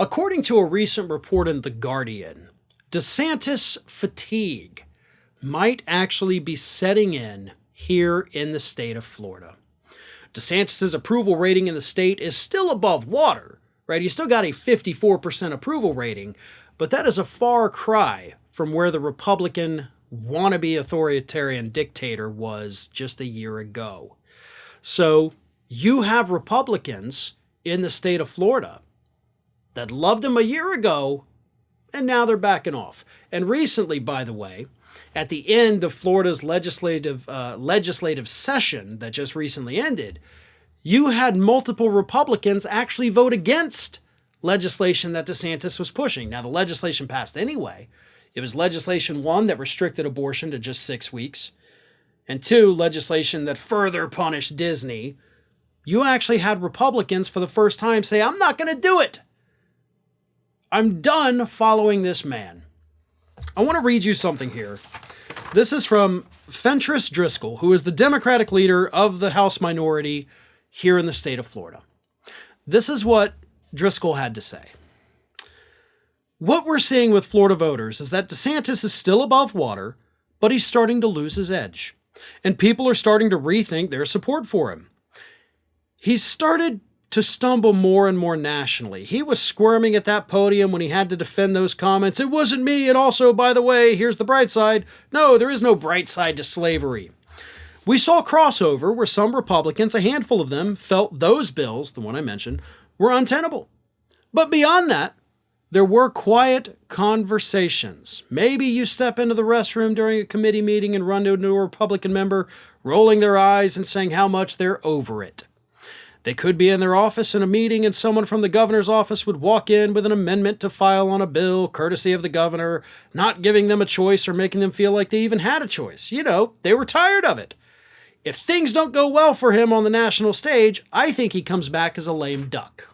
According to a recent report in The Guardian, DeSantis fatigue might actually be setting in here in the state of Florida. DeSantis' approval rating in the state is still above water, right? He's still got a 54% approval rating, but that is a far cry from where the Republican wannabe authoritarian dictator was just a year ago. So you have Republicans in the state of Florida that loved him a year ago, and now they're backing off. And recently, by the way, at the end of Florida's legislative session that just recently ended, you had multiple Republicans actually vote against legislation that DeSantis was pushing. Now, the legislation passed anyway. It was legislation 1 that restricted abortion to just 6 weeks, and 2, legislation that further punished Disney. You actually had Republicans for the first time say, I'm not going to do it. I'm done following this man. I want to read you something here. This is from Fentress Driscoll, who is the Democratic leader of the House minority here in the state of Florida. This is what Driscoll had to say. What we're seeing with Florida voters is that DeSantis is still above water, but he's starting to lose his edge. And people are starting to rethink their support for him. He's started to stumble more and more nationally. He was squirming at that podium when he had to defend those comments. It wasn't me, and also, by the way, here's the bright side. No, there is no bright side to slavery. We saw crossover where some Republicans, a handful of them, felt those bills, the one I mentioned, were untenable. But beyond that, there were quiet conversations. Maybe you step into the restroom during a committee meeting and run into a Republican member, rolling their eyes and saying how much they're over it. They could be in their office in a meeting and someone from the governor's office would walk in with an amendment to file on a bill, courtesy of the governor, not giving them a choice or making them feel like they even had a choice. You know, they were tired of it. If things don't go well for him on the national stage, I think he comes back as a lame duck.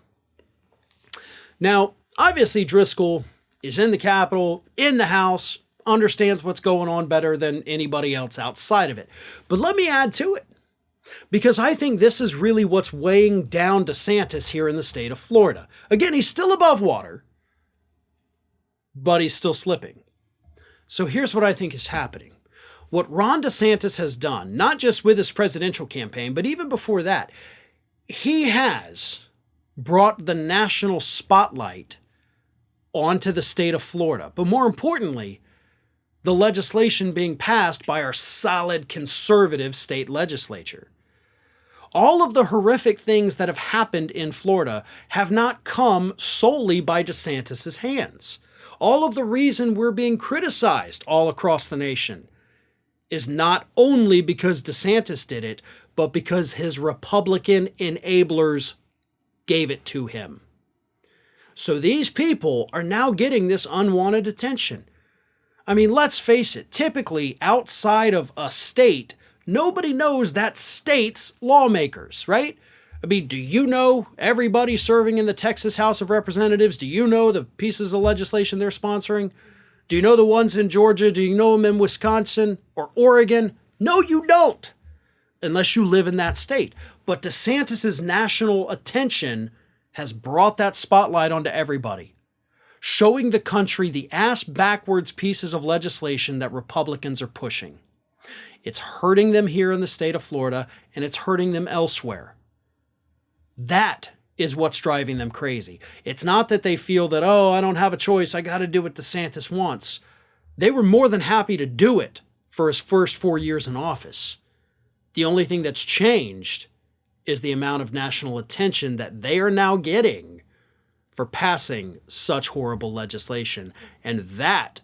Now, obviously Driscoll is in the Capitol, in the House, understands what's going on better than anybody else outside of it. But let me add to it, because I think this is really what's weighing down DeSantis here in the state of Florida. Again, he's still above water, but he's still slipping. So here's what I think is happening. What Ron DeSantis has done, not just with his presidential campaign, but even before that, he has brought the national spotlight onto the state of Florida. But more importantly, the legislation being passed by our solid conservative state legislature. All of the horrific things that have happened in Florida have not come solely by DeSantis' hands. All of the reason we're being criticized all across the nation is not only because DeSantis did it, but because his Republican enablers gave it to him. So these people are now getting this unwanted attention. I mean, let's face it, typically outside of a state, nobody knows that state's lawmakers, right? I mean, do you know everybody serving in the Texas House of Representatives? Do you know the pieces of legislation they're sponsoring? Do you know the ones in Georgia? Do you know them in Wisconsin or Oregon? No, you don't, unless you live in that state. But DeSantis' national attention has brought that spotlight onto everybody, showing the country the ass-backwards pieces of legislation that Republicans are pushing. It's hurting them here in the state of Florida, and it's hurting them elsewhere. That is what's driving them crazy. It's not that they feel that, oh, I don't have a choice, I got to do what DeSantis wants. They were more than happy to do it for his first 4 years in office. The only thing that's changed is the amount of national attention that they are now getting for passing such horrible legislation. And that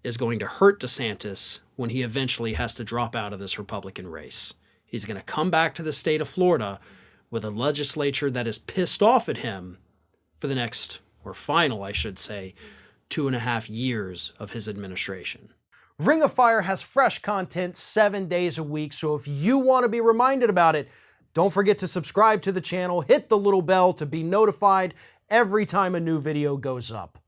is going to hurt DeSantis when he eventually has to drop out of this Republican race. He's going to come back to the state of Florida with a legislature that is pissed off at him for the next, or final, I should say, 2.5 years of his administration. Ring of Fire has fresh content 7 days a week, so if you want to be reminded about it, don't forget to subscribe to the channel, hit the little bell to be notified every time a new video goes up.